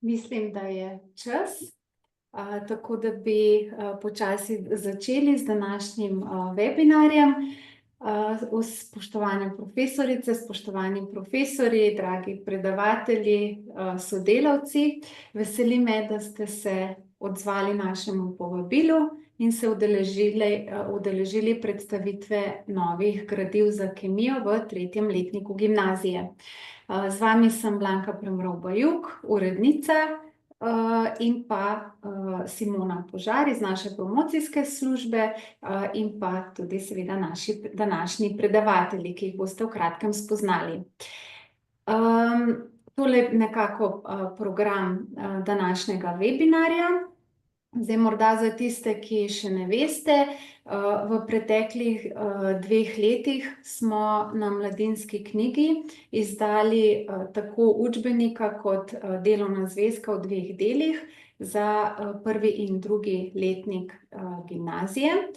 Mislim, da je čas, tako da bi počasi začeli z današnjim webinarjem. Spoštovane profesorice, spoštovani profesorji, dragi predavatelji, sodelavci, veseli me, da ste se odzvali našemu povabilu in se udeležili predstavitve novih gradiv za kemijo v 3. letniku gimnazije. Z vami sem Blanka Premrov-Bajuk, urednica, in pa Simona Požar iz naše promocijske službe, in pa tudi seveda naši današnji predavatelji, ki jih boste v kratkem spoznali. Tole nekako program današnjega webinarja. Zdaj morda za tiste, ki še ne veste, v preteklih 2 letih smo na Mladinski knjigi izdali tako učbenika kot delovna zvezka v 2 delih za 1. in 2. letnik gimnazije.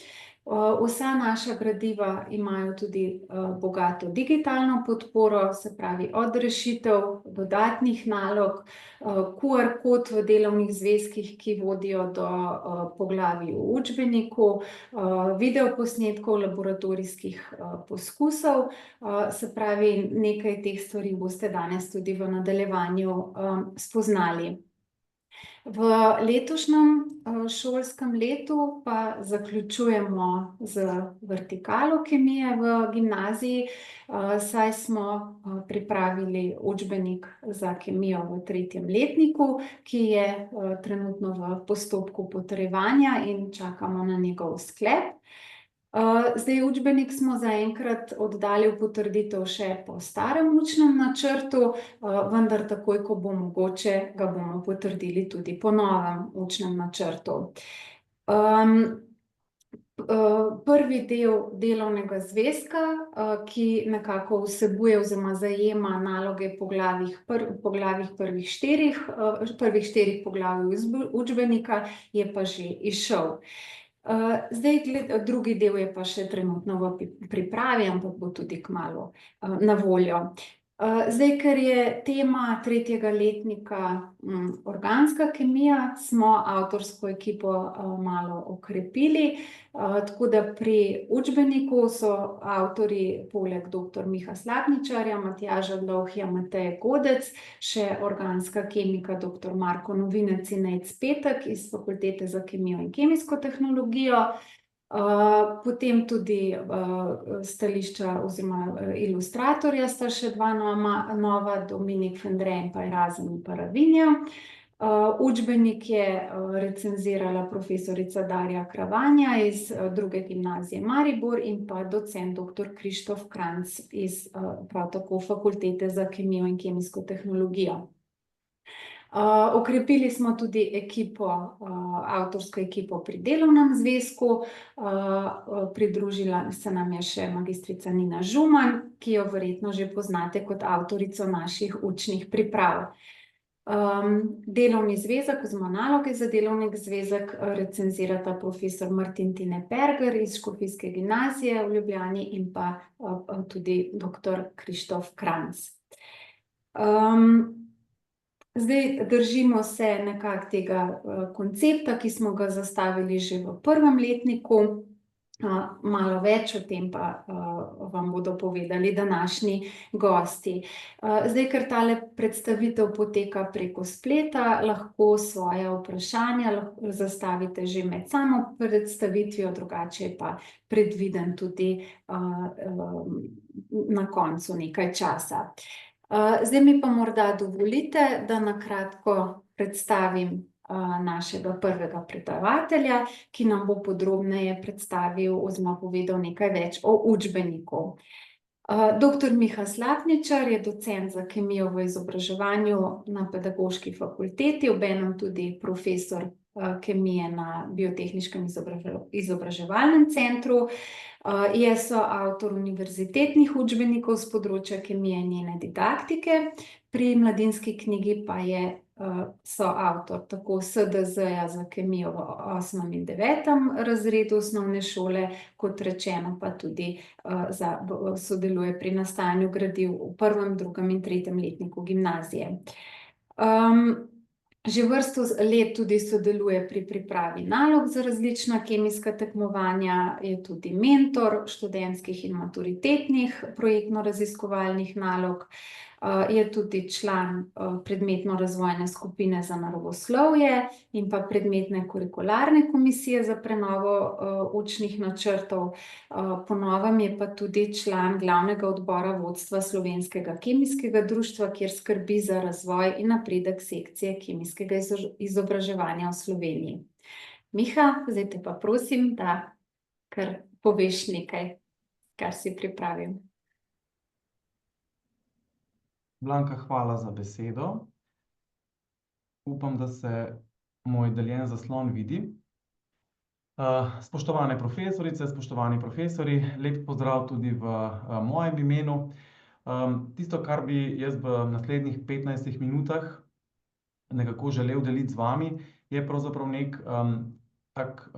Vsa naša gradiva imajo tudi bogato digitalno podporo, se pravi od rešitev, dodatnih nalog, QR-kod v delovnih zvezkih, ki vodijo do poglavij v učbeniku, videoposnetkov laboratorijskih poskusov, se pravi, nekaj teh stvari boste danes tudi v nadaljevanju spoznali. V letošnjem šolskem letu pa zaključujemo z vertikalo kemije v gimnaziji, saj smo pripravili učbenik za kemijo v 3. letniku, ki je trenutno v postopku potrjevanja in čakamo na njegov sklep. Zdaj, učbenik smo zaenkrat oddali v potrditev še po starem učnem načrtu, vendar takoj, ko bo mogoče, ga bomo potrdili tudi po novem učnem načrtu. Prvi del delovnega zvezka, ki nekako vsebuje oziroma zajema naloge poglavjih prvih 4 poglavij učbenika, je pa že izšel. Zdaj, drugi del je pa še trenutno v pripravi, ampak bo tudi kmalu na voljo. Zdaj, ker je tema 3. letnika organska kemija, smo avtorsko ekipo malo okrepili, tako da pri učbeniku so avtorji poleg doktor Miha Slapničarja, Matjaža Dovhja, Mateje Godec, še organska kemika doktor Marko Novinec in Nejc Petek iz Fakultete za kemijo in kemijsko tehnologijo. Potem tudi stališča oziroma ilustratorja sta še 2 nova, Dominik Fendre in pa Erazem Paravinja. Učbenik je recenzirala profesorica Darja Kravanja iz 2. gimnazije Maribor in pa docent doktor Krištof Kranjc iz prav tako Fakultete za kemijo in kemijsko tehnologijo. Okrepili smo tudi ekipo, avtorsko ekipo pri delovnem zvezku, pridružila se nam je še magistrica Nina Žuman, ki jo verjetno že poznate kot avtorico naših učnih priprav. Delovni zvezek oziroma naloge za delovni zvezek recenzirata profesor Martin Tine Perger iz Škofijske gimnazije v Ljubljani in pa tudi doktor Krištof Kranjc. Zdaj, držimo se nekako tega koncepta, ki smo ga zastavili že v 1. letniku, malo več o tem pa vam bodo povedali današnji gosti. Zdaj, ker tale predstavitev poteka preko spleta, lahko svoja vprašanja zastavite že med samo predstavitvijo, drugače je pa predviden tudi na koncu nekaj časa. Zdaj mi pa morda dovolite, da na kratko predstavim našega prvega predavatelja, ki nam bo podrobneje predstavil oziroma povedal nekaj več o učbeniku. Doktor Miha Slapničar je docent za kemijo v izobraževanju na Pedagoški fakulteti, obenem tudi profesor kemije na Biotehniškem izobraževalnem centru. Je soavtor univerzitetnih učbenikov s področja kemije in njene didaktike, pri Mladinski knjigi pa je soavtor tako SDZ-ja za kemijo v 8. in 9. razredu osnovne šole, kot rečeno pa tudi sodeluje pri nastajanju gradiv v 1., 2. in 3. letniku gimnazije. Že vrsto let tudi sodeluje pri pripravi nalog za različna kemijska tekmovanja, je tudi mentor študentskih in maturitetnih projektno-raziskovalnih nalog, je tudi član predmetno-razvojne skupine za naravoslovje in pa predmetne kurikularne komisije za prenovo učnih načrtov. Po novem je pa tudi član glavnega odbora vodstva Slovenskega kemijskega društva, kjer skrbi za razvoj in napredek sekcije kemijskega izobraževanja v Sloveniji. Miha, zdaj te pa prosim, da kar poveš nekaj, kar si pripravil. Blanka, hvala za besedo. Upam, da se moj deljen zaslon vidi. Spoštovane profesorice, spoštovani profesorji, lep pozdrav tudi v mojem imenu. Tisto, kar bi jaz v naslednjih 15 minutah nekako želel deliti z vami, je pravzaprav nek tak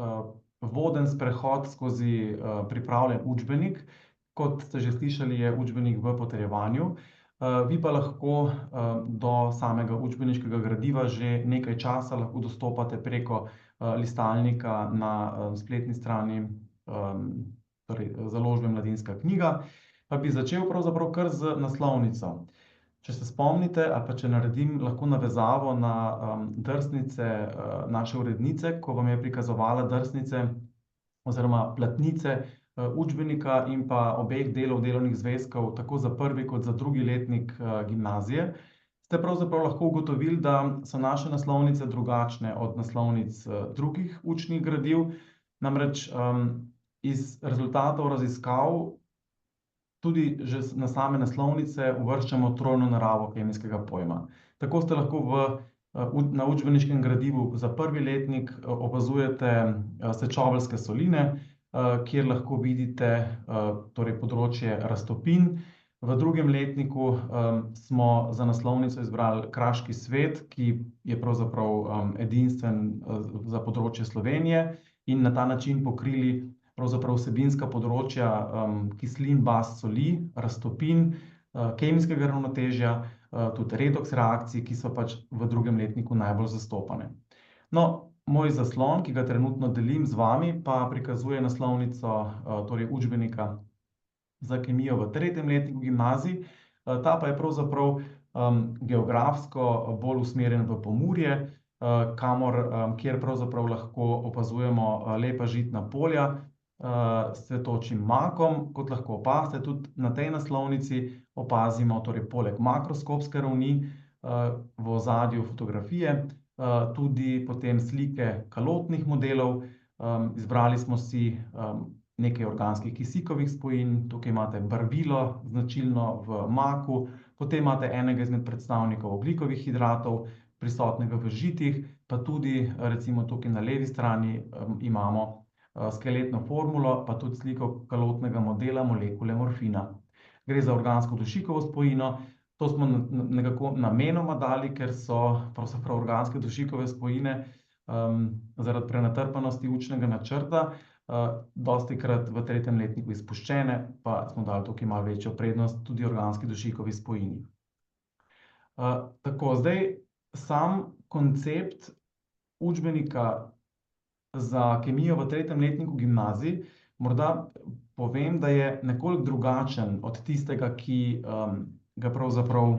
voden sprehod skozi pripravljen učbenik. Kot ste že slišali, je učbenik v potrjevanju. Vi pa lahko do samega učbeniškega gradiva že nekaj časa lahko dostopate preko listalnika na spletni strani torej založbe Mladinska knjiga. Pa bi začel pravzaprav kar z naslovnico. Če se spomnite, ali pa če naredim lahko navezavo na drsnice naše urednice, ko vam je prikazovala drsnice oziroma platnice učbenika in pa obeh delov delovnih zvezkov, tako za prvi kot za drugi letnik gimnazije, ste pravzaprav lahko ugotovili, da so naše naslovnice drugačne od naslovnic drugih učnih gradiv. Namreč iz rezultatov raziskav tudi že na same naslovnice uvrščamo trojno naravo kemijskega pojma. Tako ste lahko na učbeniškem gradivu za prvi letnik opazujete sečoveljske soline, kjer lahko vidite torej področje raztopin. V drugem letniku smo za naslovnico izbrali kraški svet, ki je pravzaprav edinstven za področje Slovenije in na ta način pokrili pravzaprav vsebinska področja kislin, baz, soli, raztopin, kemijskega ravnotežja, tudi redoks reakcij, ki so pač v drugem letniku najbolj zastopane. No, moj zaslon, ki ga trenutno delim z vami, pa prikazuje naslovnico torej učbenika za kemijo v tretjem letniku gimnazij. Ta pa je pravzaprav geografsko bolj usmerjen v Pomurje, kjer pravzaprav lahko opazujemo lepa žitna polja s cvetočim makom. Kot lahko opazite, tudi na tej naslovnici opazimo torej poleg makroskopske ravni v ozadju fotografije tudi potem slike kalotnih modelov. Izbrali smo si nekaj organskih kisikovih spojin, tukaj imate barvilo, značilno v maku, potem imate enega izmed predstavnikov ogljikovih hidratov, prisotnega v žitih, pa tudi recimo tukaj na levi strani imamo skeletno formulo, pa tudi sliko kalotnega modela molekule morfina. Gre za organsko dušikovo spojino. To smo nekako namenoma dali, ker so pravzaprav organske dušikove spojine zaradi prenatrpanosti učnega načrta dostikrat v tretjem letniku izpuščene, pa smo dali tukaj malo večjo prednost tudi organski dušikovi spojini. Tako, zdaj sam koncept učbenika za kemijo v tretjem letniku gimnazij morda povem, da je nekoliko drugačen od tistega, ki ga pravzaprav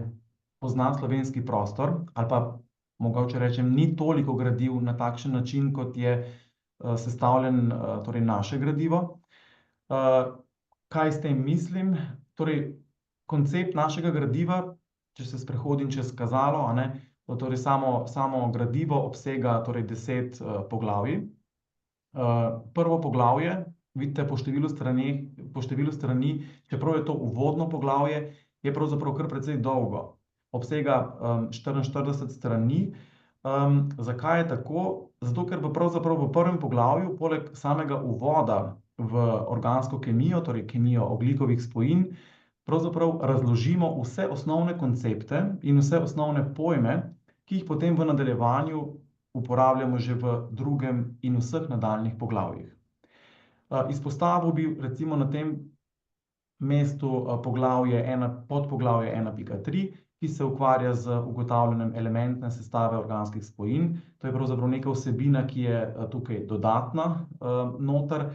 pozna slovenski prostor, ali pa mogoče rečem, ni toliko gradiv na takšen način, kot je sestavljen torej naše gradivo. Kaj s tem mislim? Torej, koncept našega gradiva, če se sprehodim čez kazalo, torej samo gradivo obsega torej 10 poglavij. Prvo poglavje, vidite po številu strani, čeprav je to uvodno poglavje, je pravzaprav kar precej dolgo. Obsega 44 strani. Zakaj je tako? Zato, ker pravzaprav v prvem poglavju, poleg samega uvoda v organsko kemijo, torej kemijo ogljikovih spojin, pravzaprav razložimo vse osnovne koncepte in vse osnovne pojme, ki jih potem v nadaljevanju uporabljamo že v drugem in vseh nadaljnjih poglavjih. Izpostavil bi recimo na tem mestu podpoglavje 1.3, ki se ukvarja z ugotavljanjem elementne sestave organskih spojin. To je pravzaprav neka vsebina, ki je tukaj dodatna noter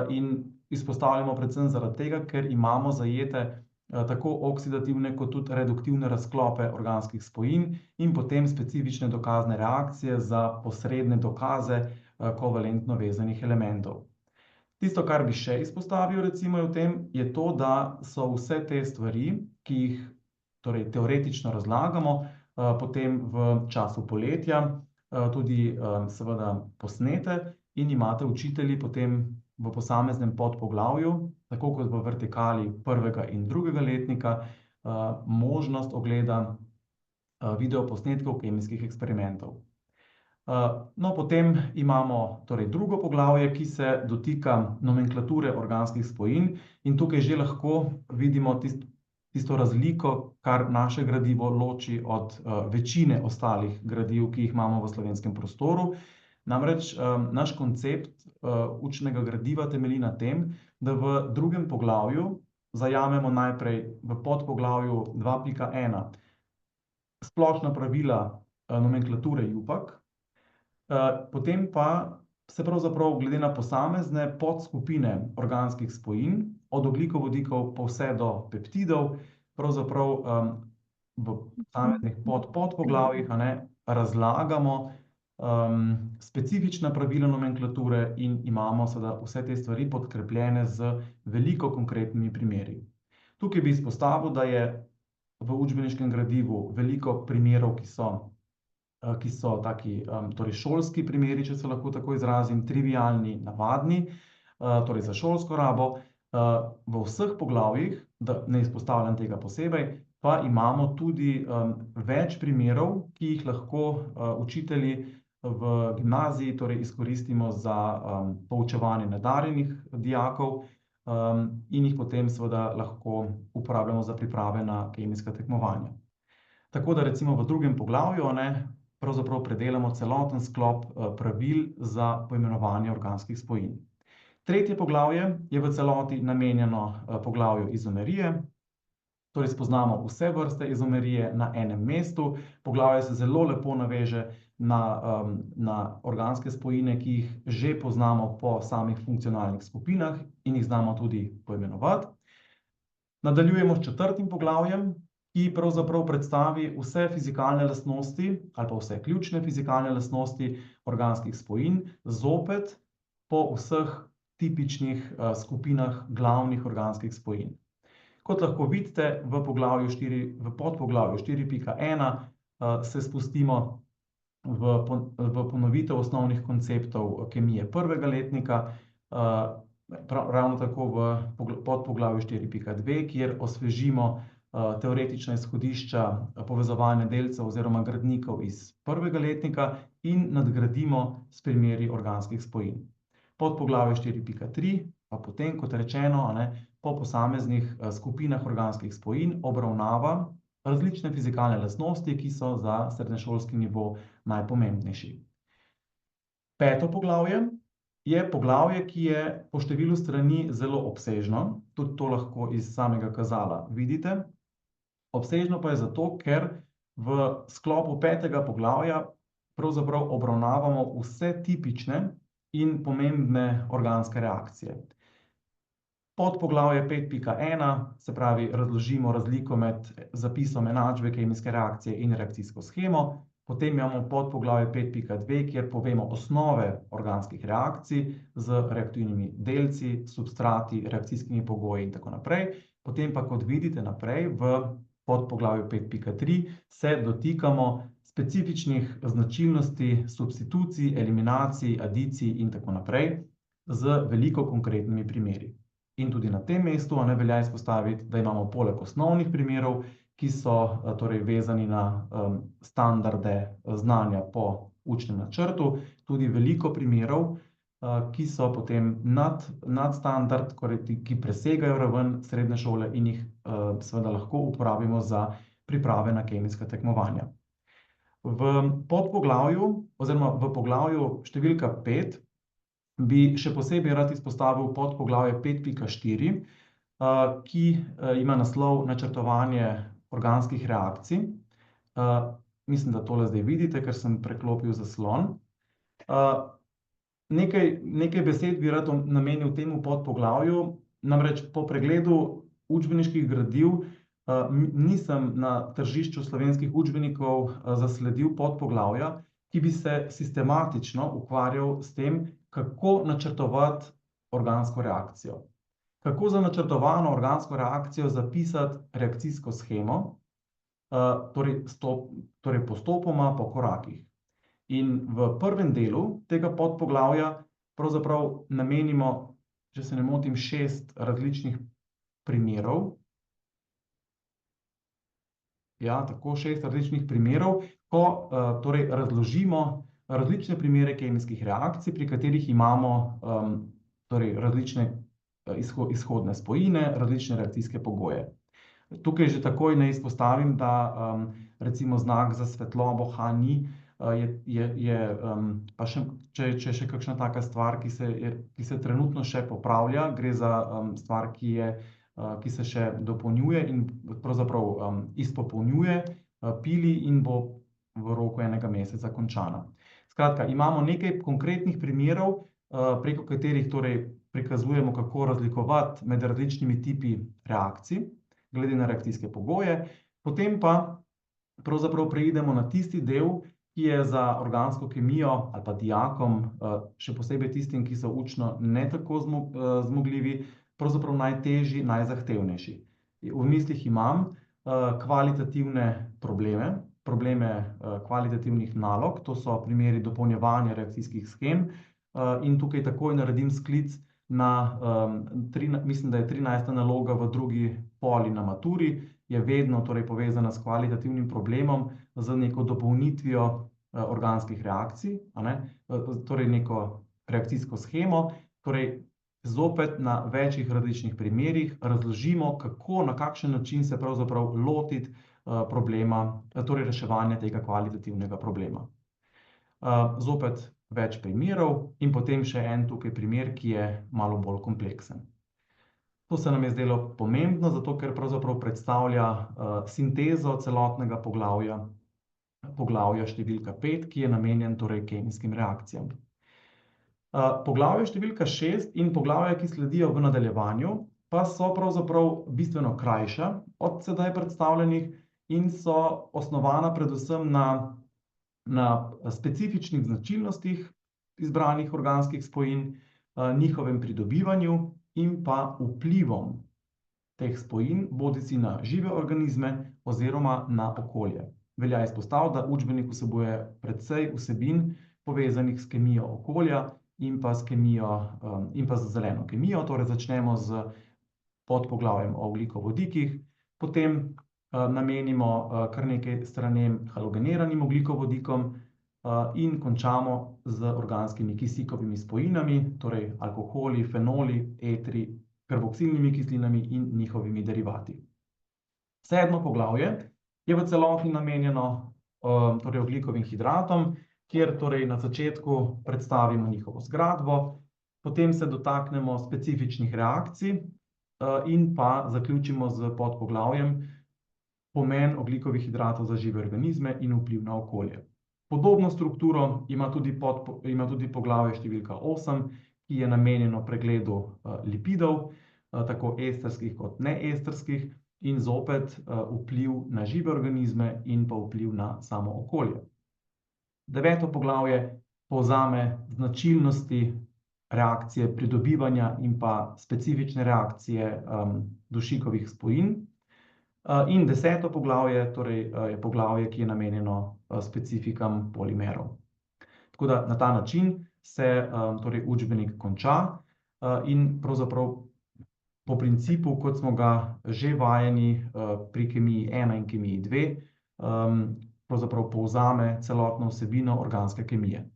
in izpostavljamo predvsem zaradi tega, ker imamo zajete tako oksidativne kot tudi reduktivne razklope organskih spojin in potem specifične dokazne reakcije za posredne dokaze kovalentno vezanih elementov. Tisto, kar bi še izpostavil recimo v tem, je to, da so vse te stvari, ki jih torej teoretično razlagamo, potem v času poletja tudi seveda posnete in imate učitelji potem v posameznem podpoglavju, tako kot v vertikali prvega in drugega letnika, možnost ogleda videoposnetkov kemijskih eksperimentov. No, potem imamo torej drugo poglavje, ki se dotika nomenklature organskih spojin in tukaj že lahko vidimo tisto razliko, kar naše gradivo loči od večine ostalih gradiv, ki jih imamo v slovenskem prostoru. Namreč naš koncept učnega gradiva temelji na tem, da v drugem poglavju zajamemo najprej v podpoglavju 2.1 splošna pravila nomenklature IUPAC, potem pa se pravzaprav glede na posamezne podskupine organskih spojin, od ogljikovodikov pa vse do peptidov, pravzaprav v posameznih podpoglavjih razlagamo specifična pravila nomenklature in imamo seveda vse te stvari podkrepljene z veliko konkretnimi primeri. Tukaj bi izpostavil, da je v učbeniškem gradivu veliko primerov, ki so taki torej šolski primeri, če se lahko tako izrazim, trivialni, navadni, torej za šolsko rabo. V vseh poglavjih, da ne izpostavljam tega posebej, pa imamo tudi več primerov, ki jih lahko učitelji v gimnaziji torej izkoristimo za poučevanje nadarjenih dijakov in jih potem seveda lahko uporabljamo za priprave na kemijska tekmovanja. Tako da recimo v drugem poglavju pravzaprav predelamo celoten sklop pravil za poimenovanje organskih spojin. Tretje poglavje je v celoti namenjeno poglavju izomerije, torej spoznamo vse vrste izomerije na enem mestu. Poglavje se zelo lepo naveže na organske spojine, ki jih že poznamo po samih funkcionalnih skupinah in jih znamo tudi poimenovati. Nadaljujemo s četrtim poglavjem, ki pravzaprav predstavi vse fizikalne lastnosti ali pa vse ključne fizikalne lastnosti organskih spojin, zopet po vseh tipičnih skupinah glavnih organskih spojin. Kot lahko vidite, v podpoglavju 4.1 se spustimo v ponovitev osnovnih konceptov kemije prvega letnika, ravno tako v podpoglavju 4.2, kjer osvežimo teoretična izhodišča povezovanja delcev oziroma gradnikov iz prvega letnika in nadgradimo s primeri organskih spojin. Podpoglavje 4.3 pa potem, kot rečeno, po posameznih skupinah organskih spojin obravnava različne fizikalne lastnosti, ki so za srednješolski nivo najpomembnejši. Peto poglavje je poglavje, ki je po številu strani zelo obsežno, tudi to lahko iz samega kazala vidite. Obsežno pa je zato, ker v sklopu petega poglavja pravzaprav obravnavamo vse tipične in pomembne organske reakcije. Podpoglavje 5.1, se pravi, razložimo razliko med zapisom enačbe kemijske reakcije in reakcijsko shemo. Potem imamo podpoglavje 5.2, kjer povemo osnove organskih reakcij z reaktivnimi delci, substrati, reakcijskimi pogoji in tako naprej. Potem pa, kot vidite naprej, v podpoglavju 5.3 se dotikamo specifičnih značilnosti substitucij, eliminacij, adicij in tako naprej z veliko konkretnimi primeri. In tudi na tem mestu velja izpostaviti, da imamo poleg osnovnih primerov, ki so torej vezani na standarde znanja po učnem načrtu, tudi veliko primerov, ki so potem nadstandard, ki presegajo raven srednje šole in jih seveda lahko uporabimo za priprave na kemijska tekmovanja. V podpoglavju oziroma v poglavju številka 5 bi še posebej rad izpostavil podpoglavje 5.4, ki ima naslov načrtovanje organskih reakcij. Mislim, da tole zdaj vidite, ker sem preklopil zaslon. Nekaj besed bi rad namenil temu podpoglavju, namreč po pregledu učbeniških gradiv nisem na tržišču slovenskih učbenikov zasledil podpoglavja, ki bi se sistematično ukvarjal s tem, kako načrtovati organsko reakcijo. Kako za načrtovano organsko reakcijo zapisati reakcijsko shemo, torej postopoma po korakih. In v prvem delu tega podpoglavja pravzaprav namenimo, če se ne motim, 6 različnih primerov. Ja, tako 6 različnih primerov, ko torej razložimo različne primere kemijskih reakcij, pri katerih imamo torej različne izhodne spojine, različne reakcijske pogoje. Tukaj že takoj naj izpostavim, da recimo znak za svetlobo H-ni pa če še kakšna taka stvar, ki se trenutno še popravlja, gre za stvar, ki se še dopolnjuje in pravzaprav izpopolnjuje, pili in bo v roku enega meseca končana. Skratka, imamo nekaj konkretnih primerov, preko katerih torej prikazujemo, kako razlikovati med različnimi tipi reakcij, glede na reakcijske pogoje, potem pa pravzaprav preidemo na tisti del, ki je za organsko kemijo ali pa dijakom, še posebej tistim, ki so učno ne tako zmogljivi, pravzaprav najtežji, najzahtevnejši. V mislih imam kvalitativne probleme kvalitativnih nalog, to so primeri dopolnjevanja reakcijskih shem, in tukaj takoj naredim sklic na, mislim, da je 13. naloga v drugi poli na maturi, je vedno torej povezana s kvalitativnim problemom, z neko dopolnitvijo organskih reakcij, torej neko reakcijsko shemo, torej zopet na večjih različnih primerih razložimo, kako, na kakšen način se pravzaprav lotiti problema, torej reševanja tega kvalitativnega problema. Zopet več primerov in potem še en tukaj primer, ki je malo bolj kompleksen. To se nam je zdelo pomembno, zato ker pravzaprav predstavlja sintezo celotnega poglavja številka 5, ki je namenjen torej kemijskim reakcijam. Poglavje številka 6 in poglavja, ki sledijo v nadaljevanju, pa so pravzaprav bistveno krajša od sedaj predstavljenih in so osnovana predvsem na specifičnih značilnostih izbranih organskih spojin, njihovem pridobivanju in pa vplivom teh spojin, bodisi na žive organizme oziroma na okolje. Velja izpostaviti, da učbenik vsebuje precej vsebin povezanih s kemijo okolja in pa z zeleno kemijo, torej začnemo z podpoglavjem o ogljikovodikih, potem namenimo kar nekaj stranem halogeniranim ogljikovodikom in končamo z organskimi kisikovimi spojinami, torej alkoholi, fenoli, etri, karboksilnimi kislinami in njihovimi derivati. 7. poglavje je v celoti namenjeno torej ogljikovim hidratom, kjer torej na začetku predstavimo njihovo zgradbo, potem se dotaknemo specifičnih reakcij in pa zaključimo s podpoglavjem pomen ogljikovih hidratov za žive organizme in vpliv na okolje. Podobno strukturo ima tudi poglavje številka 8, ki je namenjeno pregledu lipidov, tako estrskih kot neestrskih, in zopet vpliv na žive organizme in pa vpliv na samo okolje. 9. poglavje povzame značilnosti reakcije pridobivanja in pa specifične reakcije dušikovih spojin. In 10. poglavje torej je poglavje, ki je namenjeno specifikam polimerov. Tako da na ta način se torej učbenik konča in pravzaprav po principu, kot smo ga že vajeni pri kemiji 1 in kemiji 2, pravzaprav povzame celotno vsebino organske kemije.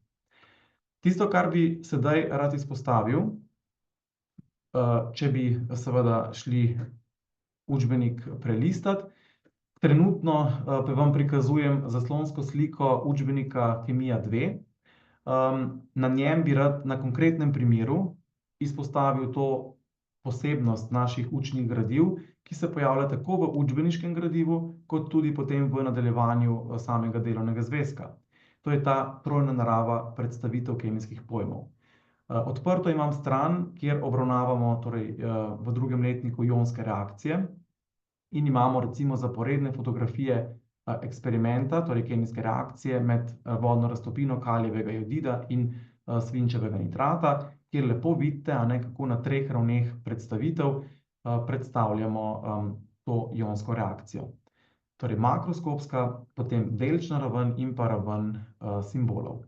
Tisto, kar bi sedaj rad izpostavil, če bi seveda šli učbenik prelistati, trenutno vam prikazujem zaslonsko sliko učbenika Kemija 2. Na njem bi rad na konkretnem primeru izpostavil to posebnost naših učnih gradiv, ki se pojavlja tako v učbeniškem gradivu, kot tudi potem v nadaljevanju samega delovnega zvezka. To je ta trojna narava predstavitev kemijskih pojmov. Odprto imam stran, kjer obravnavamo torej, v drugem letniku ionske reakcije in imamo recimo zaporedne fotografije eksperimenta, torej kemijske reakcije med vodno raztopino kalijevega jodida in svinčevega nitrata, kjer lepo vidite, kako na 3 ravneh predstavitev predstavljamo to ionsko reakcijo. Torej makroskopska, potem delčna raven in pa raven simbolov.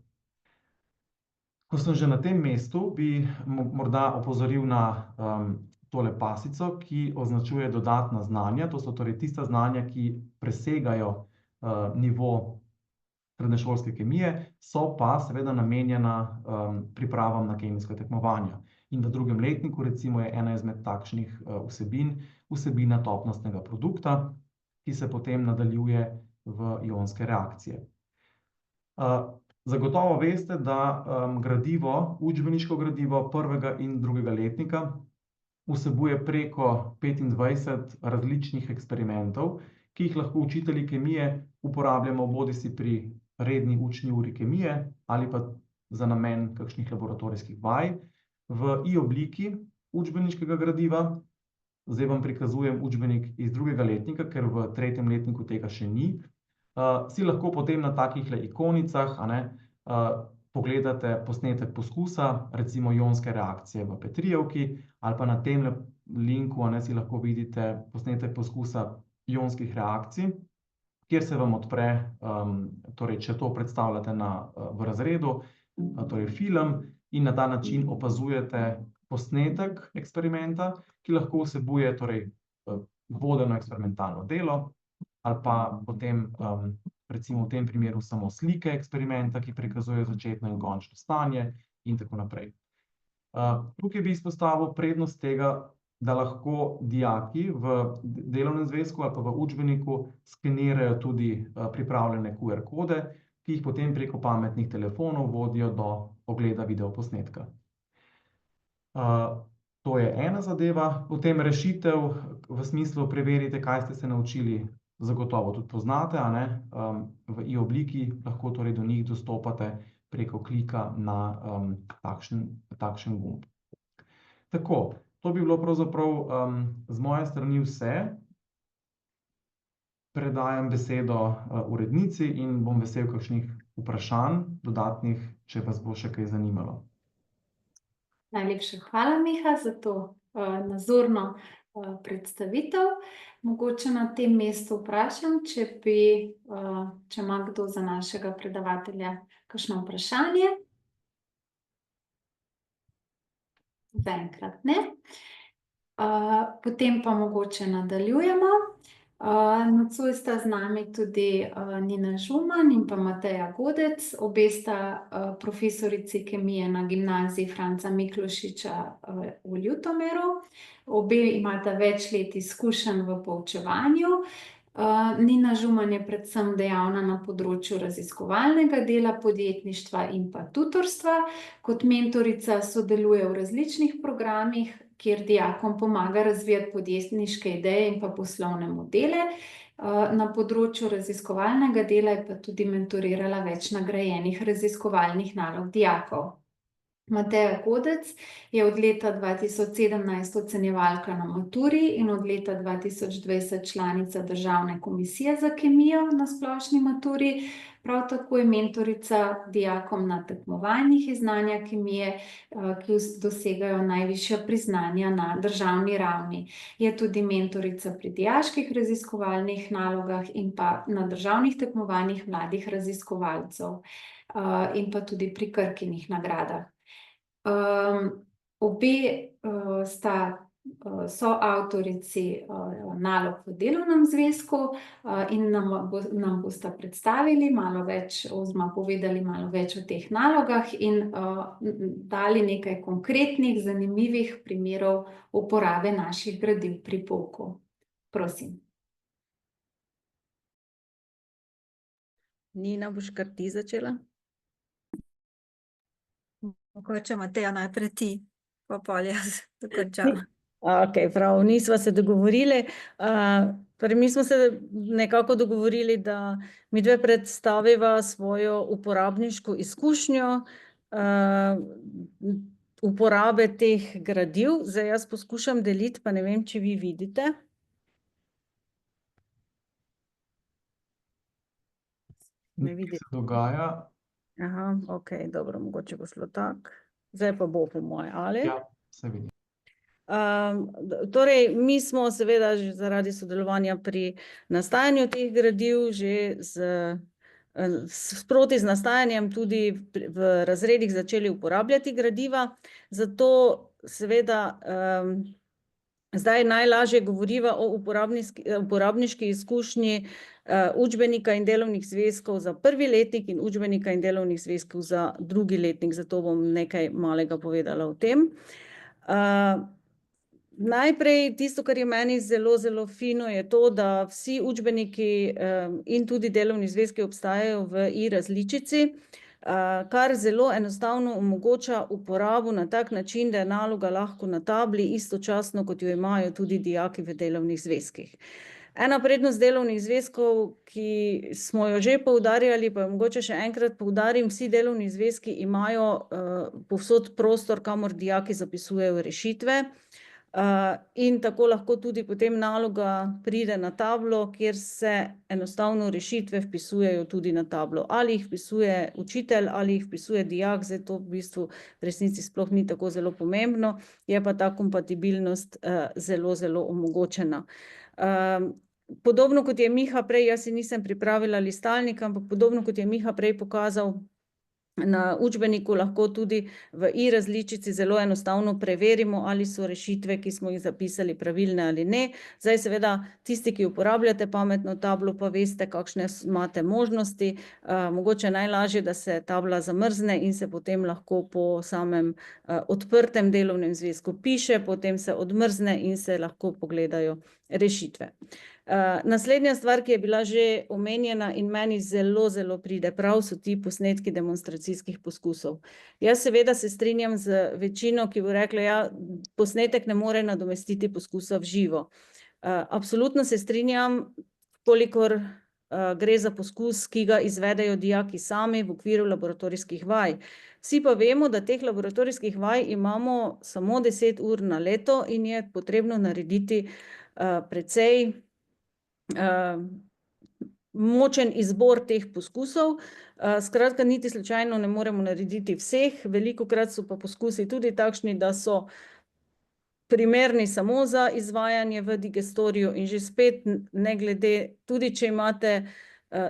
Ko sem že na tem mestu, bi morda opozoril na tole pasico, ki označuje dodatna znanja. To so torej tista znanja, ki presegajo nivo srednješolske kemije, so pa seveda namenjena pripravam na kemijska tekmovanja. In v drugem letniku recimo je ena izmed takšnih vsebin vsebina topnostnega produkta, ki se potem nadaljuje v ionske reakcije. Zagotovo veste, da gradivo, učbeniško gradivo 1. in 2. letnika vsebuje preko 25 različnih eksperimentov, ki jih lahko učitelji kemije uporabljamo bodisi pri redni učni uri kemije ali pa za namen kakšnih laboratorijskih vaj. V i-obliki učbeniškega gradiva, zdaj vam prikazujem učbenik iz 2. letnika, ker v 3. letniku tega še ni, si lahko potem na takih ikonicah pogledate posnetek poskusa, recimo ionske reakcije v Petrijevki, ali pa na tem linku si lahko vidite posnetek poskusa ionskih reakcij, kjer se vam odpre, torej če to predstavljate v razredu, torej film, in na ta način opazujete posnetek eksperimenta, ki lahko vsebuje torej vodeno eksperimentalno delo, ali pa potem recimo v tem primeru samo slike eksperimenta, ki prikazujejo začetno in končno stanje in tako naprej. Tukaj bi izpostavil prednost tega, da lahko dijaki v delovnem zvezku ali pa v učbeniku skenirajo tudi pripravljene QR kode, ki jih potem preko pametnih telefonov vodijo do ogleda videoposnetka. To je ena zadeva, potem rešitev v smislu preverite, kaj ste se naučili, zagotovo tudi poznate, v i-obliki lahko torej do njih dostopate preko klika na takšen gumb. Tako, to bi bilo pravzaprav z moje strani vse. Predajam besedo urednici in bom vesel kakšnih vprašanj dodatnih, če vas bo še kaj zanimalo. Najlepša hvala, Miha, za to nazorno predstavitev. Mogoče na tem mestu vprašam, če ima kdo za našega predavatelja kakšno vprašanje. Zaenkrat ne. Potem pa mogoče nadaljujemo. Nocoj sta z nami tudi Nina Žuman in pa Mateja Godec, obe sta profesorici kemije na Gimnaziji Franca Miklošiča v Ljutomeru. Obe imata več let izkušenj v poučevanju. Nina Žuman je predvsem dejavna na področju raziskovalnega dela, podjetništva in pa tutorstva. Kot mentorica sodeluje v različnih programih, kjer dijakom pomaga razvijati podjetniške ideje in pa poslovne modele. Na področju raziskovalnega dela je pa tudi mentorirala več nagrajenih raziskovalnih nalog dijakov. Mateja Godec je od leta 2017 ocenjevalka na maturi in od leta 2020 članica Državne komisije za kemijo na splošni maturi. Prav tako je mentorica dijakom na tekmovanjih iz znanja kemije, ki dosegajo najvišja priznanja na državni ravni. Je tudi mentorica pri dijaških raziskovalnih nalogah in pa na državnih tekmovanjih mladih raziskovalcev in pa tudi pri Krkinih nagradah. Obe sta soavtorici nalog v delovnem zvezku in nam bosta predstavili malo več oziroma povedali malo več o teh nalogah in dali nekaj konkretnih, zanimivih primerov uporabe naših gradiv pri pouku. Prosim. Nina, boš kar ti začela? Mogoče Mateja najprej ti, pa pol jaz dokončam. Ok, prav, nisva se dogovorili. Torej mi smo se nekako dogovorili, da midve predstaviva svojo uporabniško izkušnjo uporabe teh gradiv. Zdaj jaz poskušam deliti, pa ne vem, če vi vidite. Ne Nekaj vidim. se dogaja. Aha, ok, dobro, mogoče bo šlo tako. Zdaj pa bo po moje, ali? Ja, se vidi. Torej, mi smo seveda že zaradi sodelovanja pri nastajanju teh gradiv že sproti z nastajanjem tudi v razredih začeli uporabljati gradiva, zato seveda zdaj najlažje govoriva o uporabniški izkušnji učbenika in delovnih zvezkov za prvi letnik in učbenika in delovnih zvezkov za drugi letnik, zato bom nekaj malega povedala o tem. Najprej tisto, kar je meni zelo, zelo fino, je to, da vsi učbeniki in tudi delovni zvezki obstajajo v i-različici, kar zelo enostavno omogoča uporabo na tak način, da je naloga lahko na tabli istočasno, kot jo imajo tudi dijaki v delovnih zvezkih. Ena prednost delovnih zvezkov, ki smo jo že poudarjali, pa mogoče še enkrat poudarim, vsi delovni zvezki imajo povsod prostor, kamor dijaki zapisujejo rešitve. In tako lahko tudi potem naloga pride na tablo, kjer se enostavno rešitve vpisujejo tudi na tablo. Ali jih vpisuje učitelj, ali jih vpisuje dijak, zdaj to v bistvu v resnici sploh ni tako zelo pomembno, je pa ta kompatibilnost zelo, zelo omogočena. Podobno kot je Miha prej, jaz si nisem pripravila listalnika, ampak podobno kot je Miha prej pokazal, na učbeniku lahko tudi v i-različici zelo enostavno preverimo, ali so rešitve, ki smo jih zapisali, pravilne ali ne. Zdaj seveda tisti, ki uporabljate pametno tablo, pa veste, kakšne imate možnosti. Mogoče najlažje, da se tabla zamrzne in se potem lahko po samem odprtem delovnem zvezku piše, potem se odmrzne in se lahko pogledajo rešitve. Naslednja stvar, ki je bila že omenjena in meni zelo, zelo pride prav, so ti posnetki demonstracijskih poskusov. Jaz seveda se strinjam z večino, ki bo rekla, ja, posnetek ne more nadomestiti poskusa v živo. Absolutno se strinjam, kolikor gre za poskus, ki ga izvedejo dijaki sami v okviru laboratorijskih vaj. Vsi pa vemo, da teh laboratorijskih vaj imamo samo 10 ur na leto in je potrebno narediti precej močen izbor teh poskusov. Skratka, niti slučajno ne moremo narediti vseh, velikokrat so pa poskusi tudi takšni, da so primerni samo za izvajanje v digestoriju in že spet ne glede, tudi če imate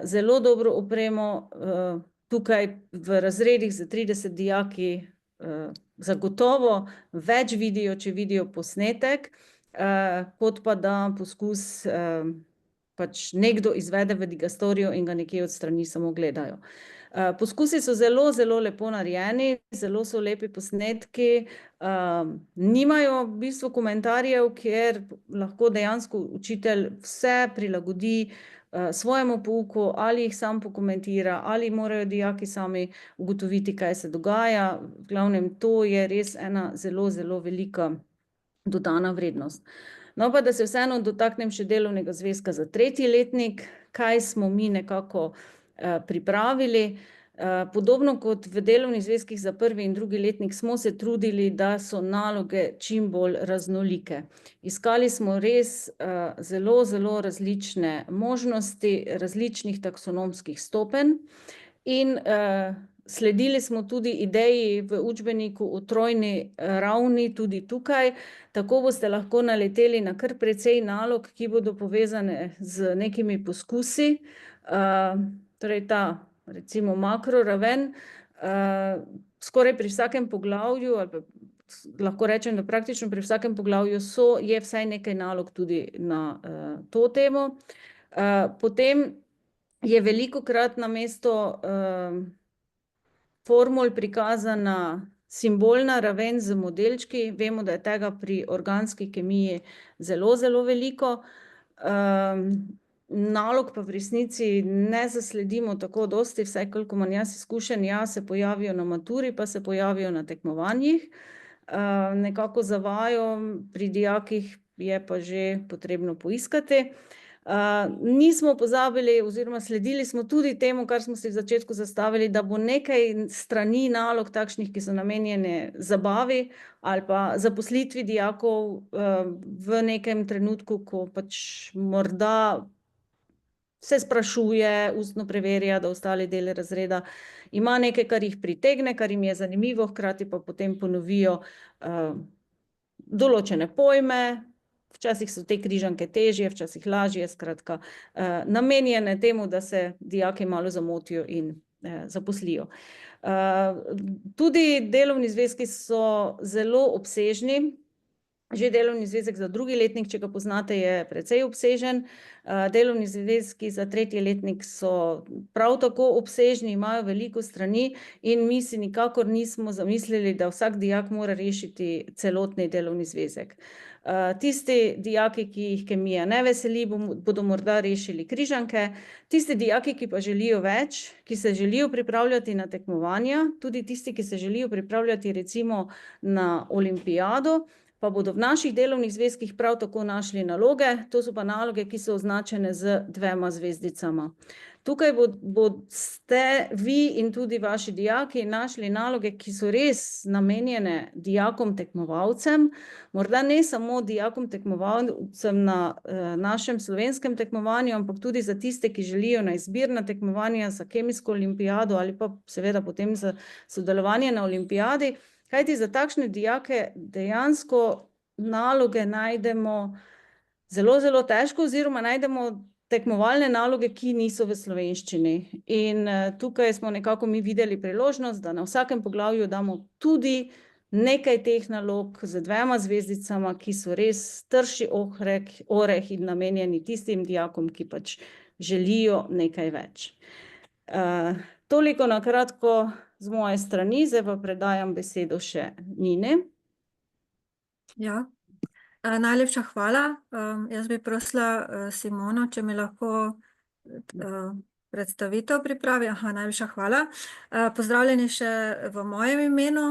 zelo dobro opremo, tukaj v razredih za 30 dijaki zagotovo več vidijo, če vidijo posnetek, kot pa da poskus pač nekdo izvede v digestoriju in ga nekje od strani samo gledajo. Poskusi so zelo, zelo lepo narejeni, zelo so lepi posnetki, nimajo v bistvu komentarjev, kjer lahko dejansko učitelj vse prilagodi svojemu pouku, ali jih sam pokomentira, ali morajo dijaki sami ugotoviti, kaj se dogaja. V glavnem, to je res ena zelo, zelo velika dodana vrednost. No, pa da se vseeno dotaknem še delovnega zvezka za tretji letnik, kaj smo mi nekako pripravili. Podobno kot v delovnih zvezkih za prvi in drugi letnik smo se trudili, da so naloge čim bolj raznolike. Iskali smo res zelo, zelo različne možnosti, različnih taksonomskih stopenj in sledili smo tudi ideji v učbeniku o trojni ravni tudi tukaj, tako boste lahko naleteli na kar precej nalog, ki bodo povezane z nekimi poskusi, torej ta recimo makroraven, skoraj pri vsakem poglavju, ali pa lahko rečem, da praktično pri vsakem poglavju je vsaj nekaj nalog tudi na to temo. Potem je velikokrat namesto formul prikazana simbolna raven z modelčki, vemo, da je tega pri organski kemiji zelo, zelo veliko. Nalog pa v resnici ne zasledimo tako dosti, vsaj koliko imam jaz izkušenj, ja, se pojavijo na maturi, pa se pojavijo na tekmovanjih. nekako zavajo, pri dijakih je pa že potrebno poiskati. Nismo pozabili oziroma sledili smo tudi temu, kar smo si v začetku zastavili, da bo nekaj strani nalog takšnih, ki so namenjene zabavi ali pa zaposlitvi dijakov v nekem trenutku, ko pač morda se sprašuje, ustno preverja, da ostali del razreda ima nekaj, kar jih pritegne, kar jim je zanimivo, hkrati pa potem ponovijo določene pojme. Včasih so te križanke težje, včasih lažje, skratka, namenjene temu, da se dijaki malo zamotijo in zaposlijo. Tudi delovni zvezki so zelo obsežni. Že delovni zvezek za drugi letnik, če ga poznate, je precej obsežen. Delovni zvezki za tretji letnik so prav tako obsežni, imajo veliko strani in mi si nikakor nismo zamislili, da vsak dijak mora rešiti celotni delovni zvezek. Tisti dijaki, ki jih kemija ne veseli, bodo morda rešili križanke. Tisti dijaki, ki pa želijo več, ki se želijo pripravljati na tekmovanja, tudi tisti, ki se želijo pripravljati recimo na olimpijado, pa bodo v naših delovnih zvezkih prav tako našli naloge. To so pa naloge, ki so označene z 2 zvezdicama. Tukaj boste vi in tudi vaši dijaki našli naloge, ki so res namenjene dijakom tekmovalcem, morda ne samo dijakom tekmovalcem na našem slovenskem tekmovanju, ampak tudi za tiste, ki želijo na izbirna tekmovanja za kemijsko olimpijado ali pa seveda potem za sodelovanje na olimpijadi. Kajti za takšne dijake dejansko naloge najdemo zelo, zelo težko oziroma najdemo tekmovalne naloge, ki niso v slovenščini. In tukaj smo nekako mi videli priložnost, da na vsakem poglavju damo tudi nekaj teh nalog z 2 zvezdicama, ki so res trši oreh in namenjeni tistim dijakom, ki pač želijo nekaj več. Toliko na kratko z moje strani, zdaj pa predajam besedo še Nini. Ja, najlepša hvala. Jaz bi prosila Simono, če mi lahko predstavitev pripravi. Najlepša hvala. Pozdravljeni še v mojem imenu.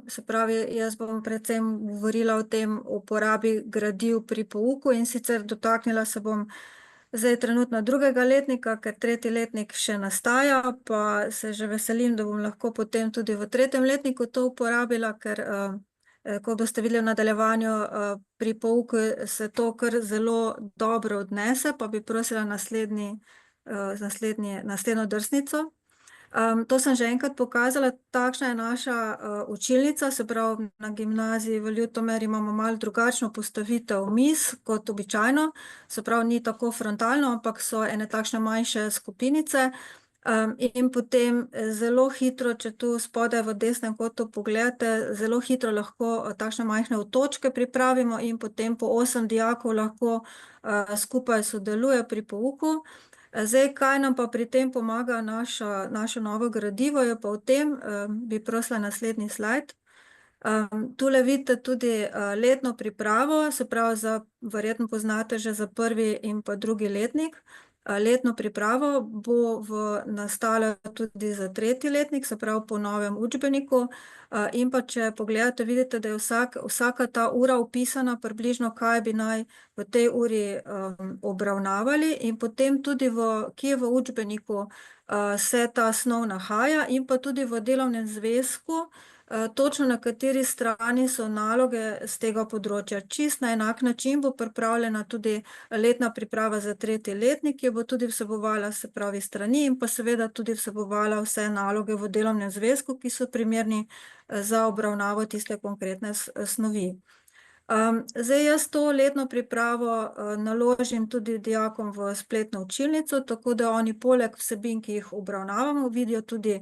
Se pravi, jaz bom predvsem govorila o tem uporabi gradiv pri pouku in sicer dotaknila se bom zdaj trenutno 2. letnika, ker 3. letnik še nastaja, pa se že veselim, da bom lahko potem tudi v 3. letniku to uporabila, ker ko boste videli v nadaljevanju pri pouku, se to kar zelo dobro odnese, pa bi prosila naslednjo drsnico. To sem že enkrat pokazala, takšna je naša učilnica, se pravi na gimnaziji v Ljutomeri imamo malo drugačno postavitev miz kot običajno, se pravi ni tako frontalno, ampak so ene takšne manjše skupinice in potem zelo hitro, če tu spodaj v desnem kotu pogledate, zelo hitro lahko takšne majhne otočke pripravimo in potem po 8 dijakov lahko skupaj sodeluje pri pouku. Zdaj, kaj nam pa pri tem pomaga naše novo gradivo, je pa v tem, bi prosila naslednji slajd. Tule vidite tudi letno pripravo, se pravi, verjetno poznate že za 1. in pa 2. letnik. Letno pripravo bo nastala tudi za 3. letnik, se pravi po novem učbeniku. In pa če pogledate, vidite, da je vsaka ta ura opisana približno, kaj bi naj v tej uri obravnavali in potem tudi kje v učbeniku se ta snov nahaja in pa tudi v delovnem zvezku, točno na kateri strani so naloge z tega področja. Čist na enak način bo pripravljena tudi letna priprava za 3. letnik, ki bo tudi vsebovala, se pravi, strani in pa seveda tudi vsebovala vse naloge v delovnem zvezku, ki so primerni za obravnavo tiste konkretne snovi. Zdaj jaz to letno pripravo naložim tudi dijakom v spletno učilnico, tako da oni poleg vsebin, ki jih obravnavamo, vidijo tudi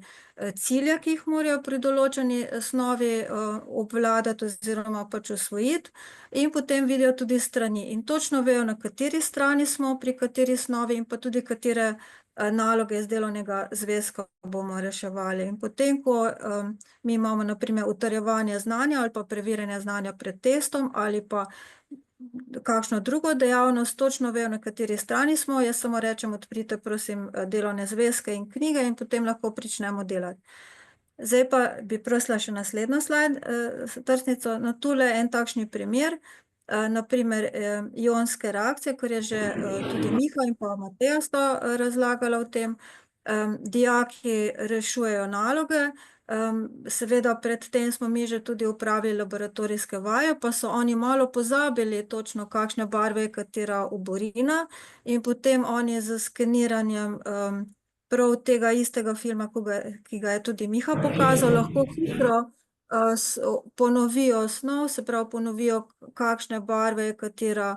cilje, ki jih morajo pri določeni snovi obvladati oziroma pač usvojiti in potem vidijo tudi strani in točno vejo, na kateri strani smo, pri kateri snovi in pa tudi katere naloge iz delovnega zvezka bomo reševali. In potem, ko mi imamo na primer utrjevanje znanja ali pa preverjanje znanja pred testom ali pa kakšno drugo dejavnost, točno vejo, na kateri strani smo, jaz samo rečem, odprite prosim delovne zvezke in knjige in potem lahko pričnemo delati. Zdaj pa bi prosila še naslednjo drsnico. No, tule je en takšni primer, naprimer ionske reakcije, ker je že tudi Miha in pa Mateja sta razlagala o tem. Dijaki rešujejo naloge, seveda pred tem smo mi že tudi opravili laboratorijske vaje, pa so oni malo pozabili točno, kakšne barve je katera oborina, in potem oni z skeniranjem prav tega istega filma, ki ga je tudi Miha pokazal, lahko hitro ponovijo snov, se pravi ponovijo, kakšne barve je katera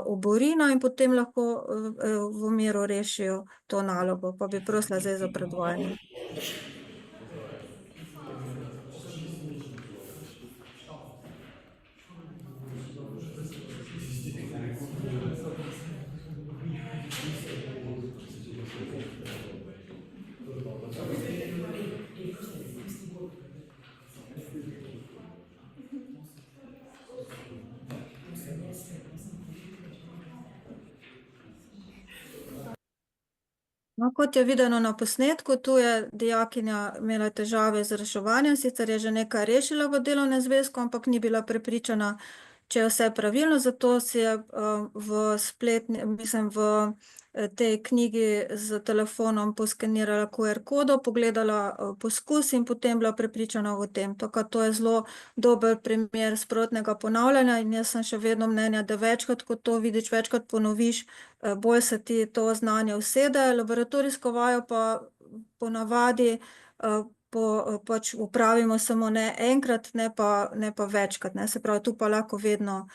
oborina, in potem lahko v miru rešijo to nalogo. Pa bi prosila zdaj za predvajanje. No, kot je videno na posnetku, tu je dijakinja imela težave z reševanjem, sicer je že nekaj rešila v delovnem zvezku, ampak ni bila prepričana, če je vse pravilno, zato si je v tej knjigi z telefonom poskenirala QR-kodo, pogledala poskus in potem bila prepričana o tem. Tako to je zelo dober primer sprotnega ponavljanja in jaz sem še vedno mnenja, da večkrat, ko to vidiš, večkrat ponoviš, bolj se ti to znanje usede. Laboratorijsko vajo pa ponavadi pač upravimo samo ne enkrat, ne pa večkrat, ne. Se pravi, tu pa lahko vedno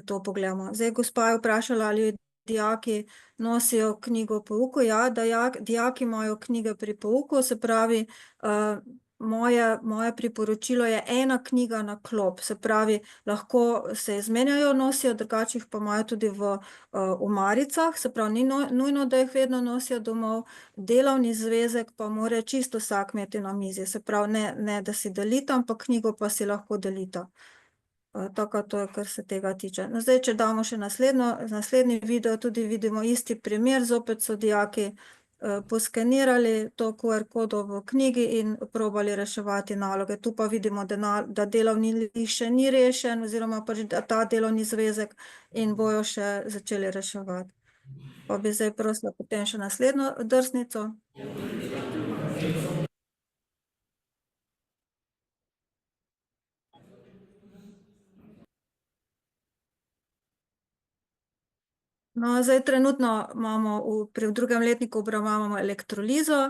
to pogledamo. Zdaj, gospa je vprašala, ali dijaki nosijo knjigo v pouku. Ja, dijaki imajo knjige pri pouku, se pravi, moje priporočilo je ena knjiga na klop, se pravi, lahko se izmenjajo, nosijo, drugače jih pa imajo tudi v omaricah, se pravi, ni nujno, da jih vedno nosijo domov. Delovni zvezek pa mora čisto vsak imeti na mizi, se pravi, ne da si delita, ampak knjigo pa si lahko delita. Tako to je, kar se tega tiče. No, zdaj, če damo še naslednji video, tudi vidimo isti primer, zopet so dijaki poskenirali to QR-kodo v knjigi in probali reševati naloge. Tu pa vidimo, da delovni list še ni rešen, oziroma pač ta delovni zvezek, in bojo še začeli reševati. Pa bi zdaj prosila potem še naslednjo drsnico. No, zdaj trenutno imamo v drugem letniku obravnavamo elektrolizo.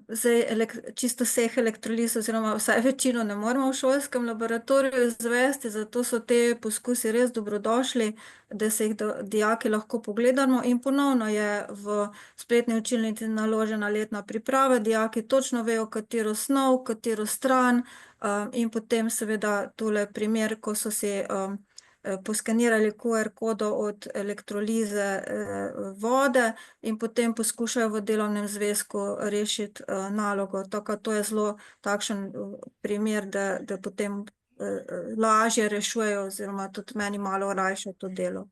Zdaj čisto vseh elektroliz oziroma vsaj večino ne moremo v šolskem laboratoriju izvesti, zato so te poskusi res dobrodošli, da se jih dijaki lahko pogledamo, in ponovno je v spletni učilnici naložena letna priprava, dijaki točno vejo, katero snov, katero stran, in potem seveda tule primer, ko so si poskenirali QR-kodo od elektrolize vode in potem poskušajo v delovnem zvezku rešiti nalogo. Tako to je zelo takšen primer, da potem lažje rešujejo, oziroma tudi meni malo olajša to delo.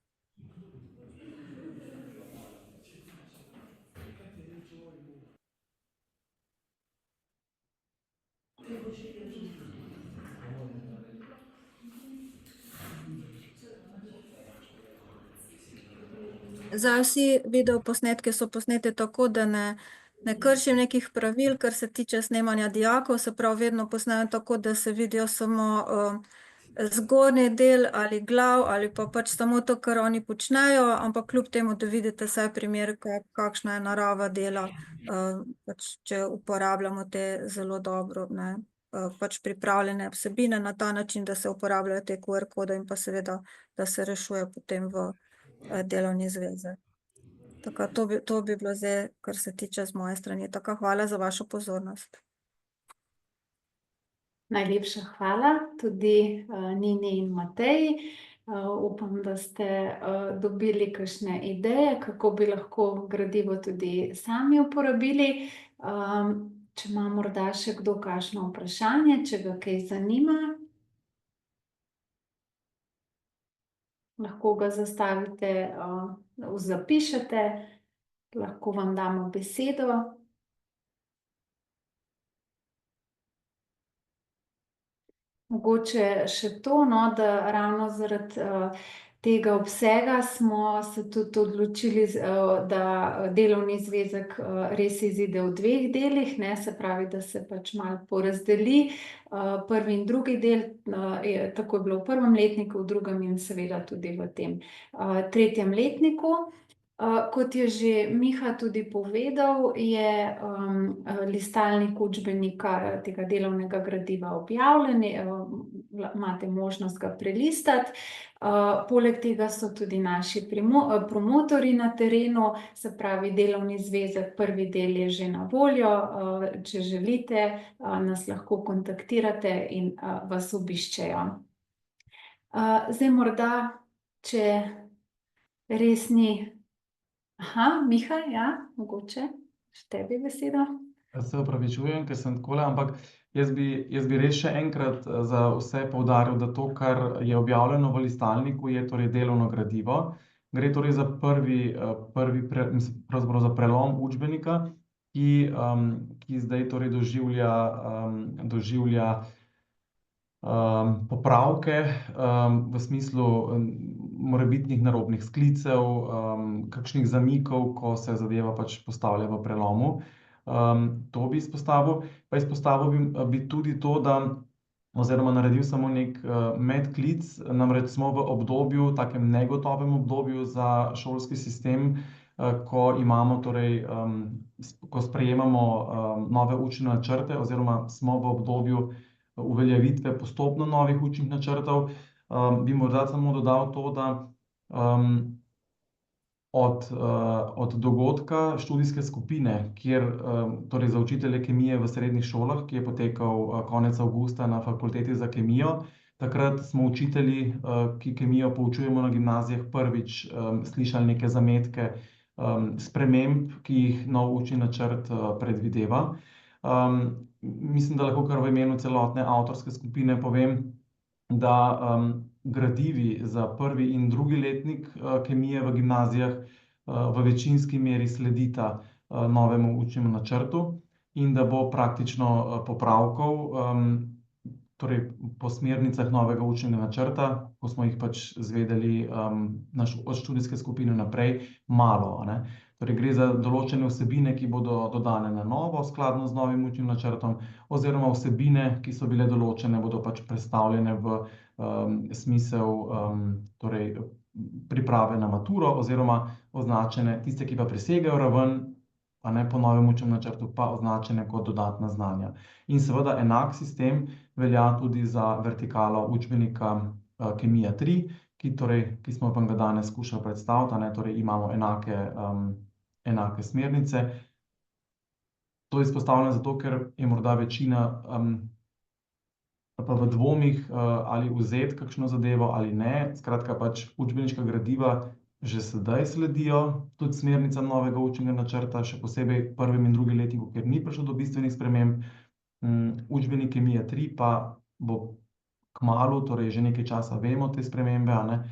Zdaj vsi videoposnetki so posneti tako, da ne kršim nekih pravil, kar se tiče snemanja dijakov, se pravi, vedno posnejem tako, da se vidijo samo zgornji del ali glav, ali pa pač samo to, kar oni počnejo, ampak kljub temu, da vidite vsaj primer, kakšna je narava dela, pač če uporabljamo te zelo dobro, ne, pač pripravljene vsebine na ta način, da se uporabljajo te QR-kode in pa seveda, da se rešuje potem v delovni zvezek. Tako to bi bilo zdaj, kar se tiče z moje strani. Tako hvala za vašo pozornost. Najlepša hvala tudi Nini in Mateji. Upam, da ste dobili kakšne ideje, kako bi lahko gradivo tudi sami uporabili. Če ima morda še kdo kakšno vprašanje, če ga kaj zanima, lahko ga zastavite, zapišete, lahko vam damo besedo. Mogoče še to, no, da ravno zaradi tega obsega smo se tudi odločili, da delovni zvezek res izide v 2 delih, ne, se pravi, da se pač malo porazdeli. Prvi in drugi del, tako je bilo v 1. letniku, v 2. in seveda tudi v tem 3. letniku. Kot je že Miha tudi povedal, je listalnik učbenika tega delovnega gradiva objavljen, imate možnost ga prelistati. Poleg tega so tudi naši promotorji na terenu, se pravi delovni zvezek, prvi del je že na voljo. Če želite, nas lahko kontaktirate in vas obiščejo. Zdaj morda, če res ni... Miha, ja, mogoče še tebi beseda. Se opravičujem, ker sem takole, ampak jaz bi res še enkrat za vse poudaril, da to, kar je objavljeno v listalniku, je torej delovno gradivo. Gre torej za pravzaprav za prelom učbenika, ki zdaj torej doživlja popravke v smislu morebitnih narobnih sklicev, kakšnih zamikov, ko se zadeva pač postavlja v prelomu. To bi izpostavil. Pa izpostavil bi tudi to, da oziroma naredil samo neki medklic, namreč smo v obdobju, takem negotovem obdobju za šolski sistem, ko imamo torej, ko sprejemamo nove učne načrte oziroma smo v obdobju uveljavitve postopno novih učnih načrtov. Bi morda samo dodal to, da od dogodka študijske skupine, kjer torej za učitelje kemije v srednjih šolah, ki je potekal konec avgusta na Fakulteti za kemijo, takrat smo učitelji, ki kemijo poučujemo na gimnazijah, prvič slišali neke zametke sprememb, ki jih nov učni načrt predvideva. Mislim, da lahko kar v imenu celotne avtorske skupine povem, da gradivi za 1. in 2. letnik kemije v gimnazijah v večinski meri sledita novemu učnemu načrtu in da bo praktično popravkov, torej po smernicah novega učnega načrta, ko smo jih pač izvedeli od študijske skupine naprej, malo, ne. Torej gre za določene vsebine, ki bodo dodane na novo, skladno z novim učnim načrtom, oziroma vsebine, ki so bile določene, bodo pač prestavljene v smisel torej priprave na maturo oziroma označene, tiste, ki pa presegajo raven, a ne, po novem učnem načrtu, pa označene kot dodatna znanja. In seveda enak sistem velja tudi za vertikalo učbenika Kemija 3, ki smo vam ga danes skušali predstaviti, a ne, torej imamo enake smernice. To izpostavljam zato, ker je morda večina pa v dvomih, ali vzeti kakšno zadevo ali ne. Skratka, pač učbeniška gradiva že sedaj sledijo tudi smernicam novega učnega načrta, še posebej 1. in 2. letniku, ker ni prišlo do bistvenih sprememb. Učbenik Kemija 3 pa bo kmalu, torej že nekaj časa vemo te spremembe, a ne,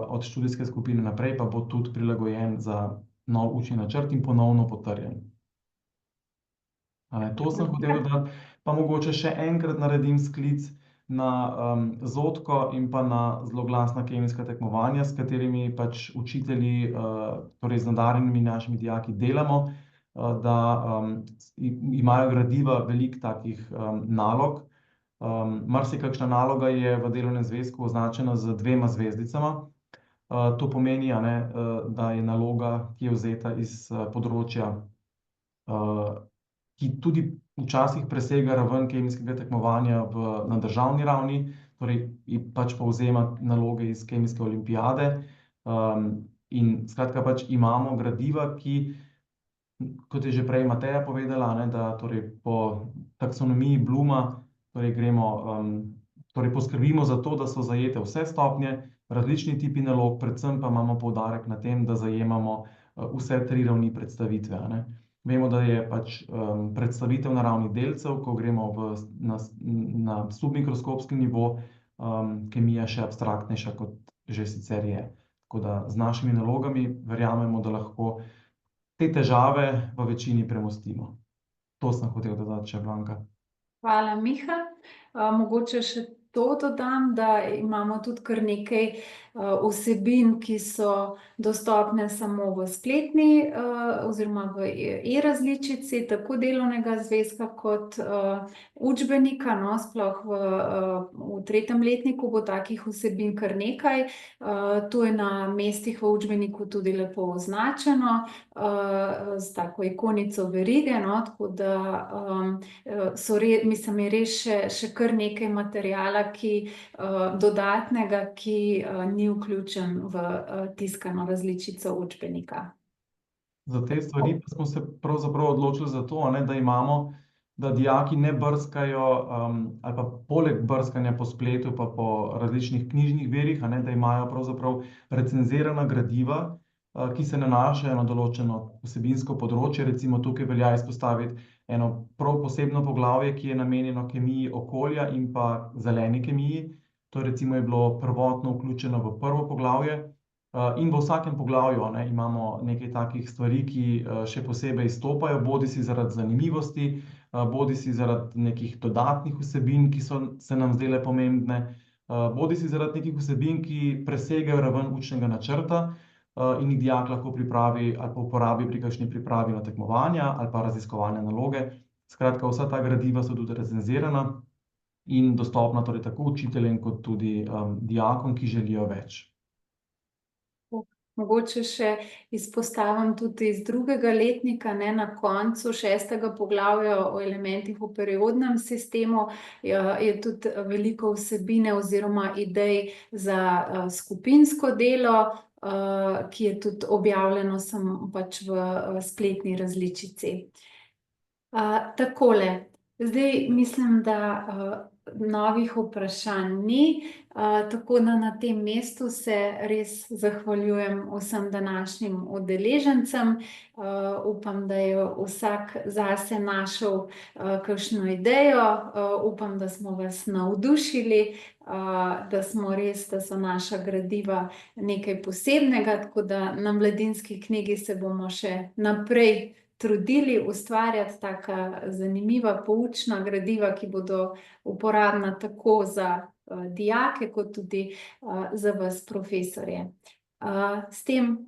od študijske skupine naprej pa bo tudi prilagojen za nov učni načrt in ponovno potrjen. A ne, to sem hotel dodati, pa mogoče še enkrat naredim sklic na Zotko in pa na zloglasna kemijska tekmovanja, s katerimi pač učitelji, torej z nadarjenimi našimi dijaki delamo, da imajo gradiva veliko takih nalog. Marsikakšna naloga je v delovnem zvezku označena z 2 zvezdicama. To pomeni, a ne, da je naloga, ki je vzeta iz področja, ki tudi včasih presega raven kemijskega tekmovanja na državni ravni, torej pač povzema naloge iz kemijske olimpijade. In skratka pač imamo gradiva, ki, kot je že prej Mateja povedala, a ne, da torej po taksonomiji Blooma torej gremo, torej poskrbimo za to, da so zajete vse stopnje, različni tipi nalog, predvsem pa imamo poudarek na tem, da zajemamo vse 3 ravni predstavitve, a ne. Vemo, da je pač predstavitev na ravni delcev, ko gremo na submikroskopski nivo, kemija še abstraktnejša, kot že sicer je. Tako da z našimi nalogami verjamemo, da lahko te težave v večini premostimo. To sem hotel dodati še, Blanka. Hvala, Miha. Mogoče še to dodam, da imamo tudi kar nekaj vsebin, ki so dostopne samo v spletni oziroma v e-različici, tako delovnega zvezka kot učbenika, no, sploh v 3. letniku bo takih vsebin kar nekaj. To je na mestih v učbeniku tudi lepo označeno, s tako ikonico verige, no, tako da je res še kar nekaj materiala, dodatnega, ki ni vključen v tiskano različico učbenika. Za te stvari pa smo se pravzaprav odločili zato, a ne, da dijaki ne brskajo, ali pa poleg brskanja po spletu pa po različnih knjižnih virih, a ne, da imajo pravzaprav recenzirana gradiva, ki se nanašajo na določeno vsebinsko področje. Recimo tukaj velja izpostaviti eno prav posebno poglavje, ki je namenjeno kemiji okolja in pa zeleni kemiji. To recimo je bilo prvotno vključeno v prvo poglavje. In v vsakem poglavju, a ne, imamo nekaj takih stvari, ki še posebej izstopajo, bodisi zaradi zanimivosti, bodisi zaradi nekih dodatnih vsebin, ki so se nam zdele pomembne, bodisi zaradi nekih vsebin, ki presegajo raven učnega načrta, in jih dijak lahko pripravi ali pa uporabi pri kakšni pripravi na tekmovanja ali pa raziskovalne naloge. Skratka, vsa ta gradiva so tudi recenzirana in dostopna torej tako učiteljem kot tudi dijakom, ki želijo več. Mogoče še izpostavim tudi iz 2. letnika, ne, na koncu 6. poglavja o elementih v periodnem sistemu, je tudi veliko vsebine oziroma idej za skupinsko delo, ki je tudi objavljeno pač v spletni različici. Takole, zdaj mislim, da novih vprašanj ni, tako da na tem mestu se res zahvaljujem vsem današnjim udeležencem. Upam, da je vsak zase našel kakšno idejo, upam, da smo vas navdušili, da so naša gradiva nekaj posebnega, tako da na Mladinski knjigi se bomo še naprej trudili ustvarjati taka zanimiva, poučna gradiva, ki bodo uporabna tako za dijake kot tudi za vas, profesorje. S tem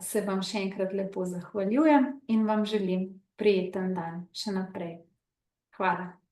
se vam še enkrat lepo zahvaljujem in vam želim prijeten dan še naprej. Hvala.